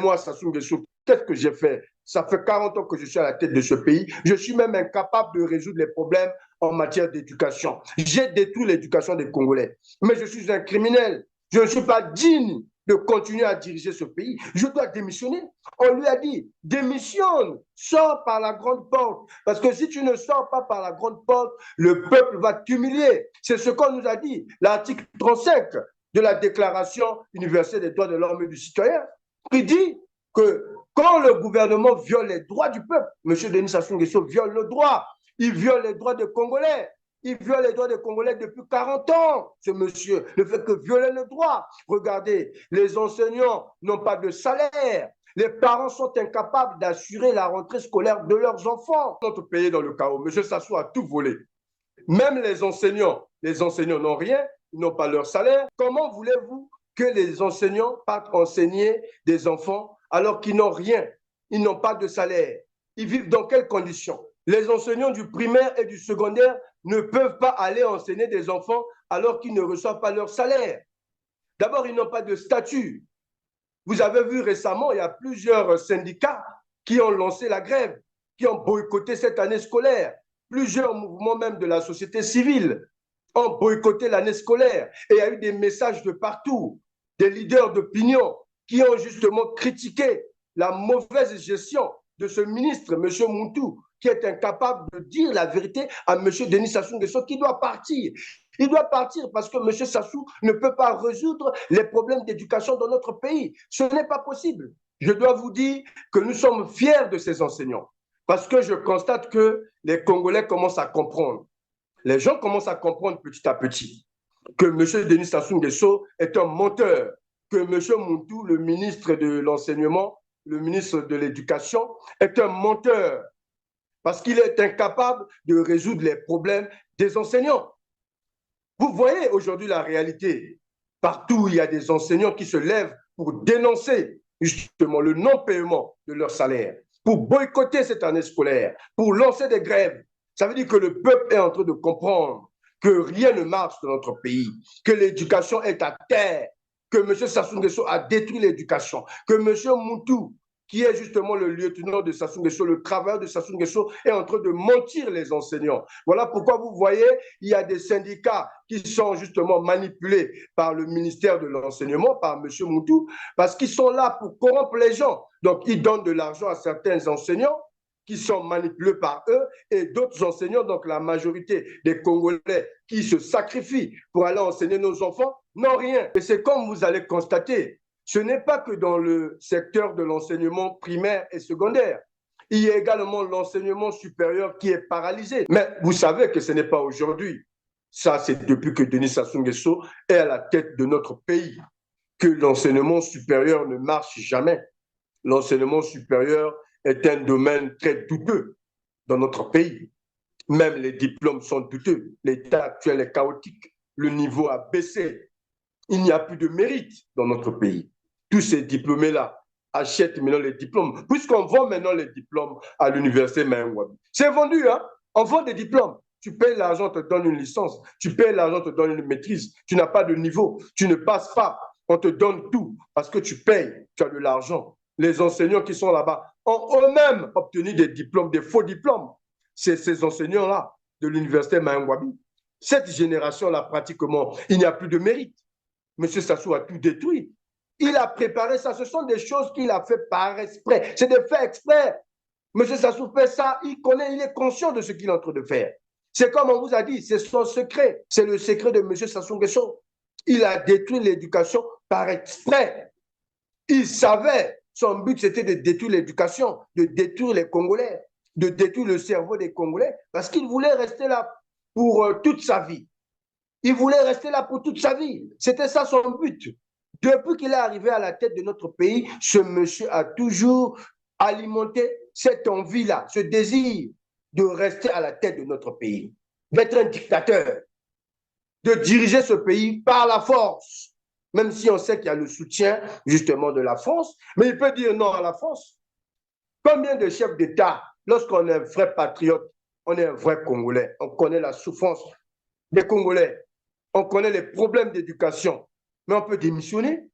Moi, Sassou Nguesso, qu'est-ce que j'ai fait? Ça fait 40 ans que je suis à la tête de ce pays. Je suis même incapable de résoudre les problèmes en matière d'éducation. J'ai détruit l'éducation des Congolais. Mais je suis un criminel. Je ne suis pas digne de continuer à diriger ce pays. Je dois démissionner. On lui a dit, démissionne, sors par la grande porte. Parce que si tu ne sors pas par la grande porte, le peuple va t'humilier. C'est ce qu'on nous a dit. L'article 35 de la Déclaration universelle des droits de l'homme et du citoyen, qui dit que quand le gouvernement viole les droits du peuple, M. Denis Sassou Nguesso viole le droit, il viole les droits des Congolais. Il viole les droits des Congolais depuis 40 ans, ce monsieur. Ne fait que violer le droit. Regardez, les enseignants n'ont pas de salaire. Les parents sont incapables d'assurer la rentrée scolaire de leurs enfants. Notre pays est dans le chaos. M. Sassou a tout volé. Même les enseignants n'ont rien, ils n'ont pas leur salaire. Comment voulez-vous que les enseignants partent enseigner des enfants alors qu'ils n'ont rien? Ils n'ont pas de salaire. Ils vivent dans quelles conditions? Les enseignants du primaire et du secondaire ne peuvent pas aller enseigner des enfants alors qu'ils ne reçoivent pas leur salaire. D'abord, ils n'ont pas de statut. Vous avez vu récemment, il y a plusieurs syndicats qui ont lancé la grève, qui ont boycotté cette année scolaire. Plusieurs mouvements même de la société civile ont boycotté l'année scolaire. Et il y a eu des messages de partout, des leaders d'opinion qui ont justement critiqué la mauvaise gestion de ce ministre, M. Moutou, qui est incapable de dire la vérité à M. Denis Sassou Nguesso, qui doit partir. Il doit partir parce que M. Sassou ne peut pas résoudre les problèmes d'éducation dans notre pays. Ce n'est pas possible. Je dois vous dire que nous sommes fiers de ces enseignants parce que je constate que les Congolais commencent à comprendre. Les gens commencent à comprendre petit à petit que M. Denis Sassou Nguesso est un menteur, que M. Moutou, le ministre de l'Enseignement, le ministre de l'Éducation, est un menteur parce qu'il est incapable de résoudre les problèmes des enseignants. Vous voyez aujourd'hui la réalité. Partout, il y a des enseignants qui se lèvent pour dénoncer justement le non-paiement de leur salaire, pour boycotter cette année scolaire, pour lancer des grèves. Ça veut dire que le peuple est en train de comprendre que rien ne marche dans notre pays, que l'éducation est à terre, que M. Sassou Nguesso a détruit l'éducation, que M. Moutou, qui est justement le lieutenant de Sassou Nguesso, le travailleur de Sassou Nguesso, est en train de mentir les enseignants. Voilà pourquoi vous voyez, il y a des syndicats qui sont justement manipulés par le ministère de l'Enseignement, par M. Moutou, parce qu'ils sont là pour corrompre les gens. Donc, ils donnent de l'argent à certains enseignants qui sont manipulés par eux et d'autres enseignants, donc la majorité des Congolais qui se sacrifient pour aller enseigner nos enfants, n'ont rien. Et c'est comme vous allez constater, ce n'est pas que dans le secteur de l'enseignement primaire et secondaire. Il y a également l'enseignement supérieur qui est paralysé. Mais vous savez que ce n'est pas aujourd'hui. Ça, c'est depuis que Denis Sassou Nguesso est à la tête de notre pays que l'enseignement supérieur ne marche jamais. L'enseignement supérieur est un domaine très douteux dans notre pays. Même les diplômes sont douteux. L'état actuel est chaotique. Le niveau a baissé. Il n'y a plus de mérite dans notre pays. Tous ces diplômés-là achètent maintenant les diplômes, puisqu'on vend maintenant les diplômes à l'université Maïngwabi. C'est vendu, hein? On vend des diplômes. Tu payes l'argent, on te donne une licence. Tu payes l'argent, on te donne une maîtrise. Tu n'as pas de niveau. Tu ne passes pas. On te donne tout parce que tu payes. Tu as de l'argent. Les enseignants qui sont là-bas ont eux-mêmes obtenu des diplômes, des faux diplômes. C'est ces enseignants-là de l'université Maïngwabi. Cette génération-là, pratiquement, il n'y a plus de mérite. M. Sassou a tout détruit. Il a préparé ça. Ce sont des choses qu'il a fait par exprès. C'est des faits exprès. M. Sassou fait ça, il connaît, il est conscient de ce qu'il est en train de faire. C'est comme on vous a dit, c'est son secret. C'est le secret de M. Sassou Nguesso. Il a détruit l'éducation par exprès. Il savait, son but c'était de détruire l'éducation, de détruire les Congolais, de détruire le cerveau des Congolais, parce qu'il voulait rester là pour toute sa vie. Il voulait rester là pour toute sa vie. C'était ça son but. Depuis qu'il est arrivé à la tête de notre pays, ce monsieur a toujours alimenté cette envie-là, ce désir de rester à la tête de notre pays, d'être un dictateur, de diriger ce pays par la force, même si on sait qu'il y a le soutien justement de la France, mais il peut dire non à la France. Combien de chefs d'État, lorsqu'on est un vrai patriote, on est un vrai Congolais, on connaît la souffrance des Congolais, on connaît les problèmes d'éducation, mais on peut démissionner.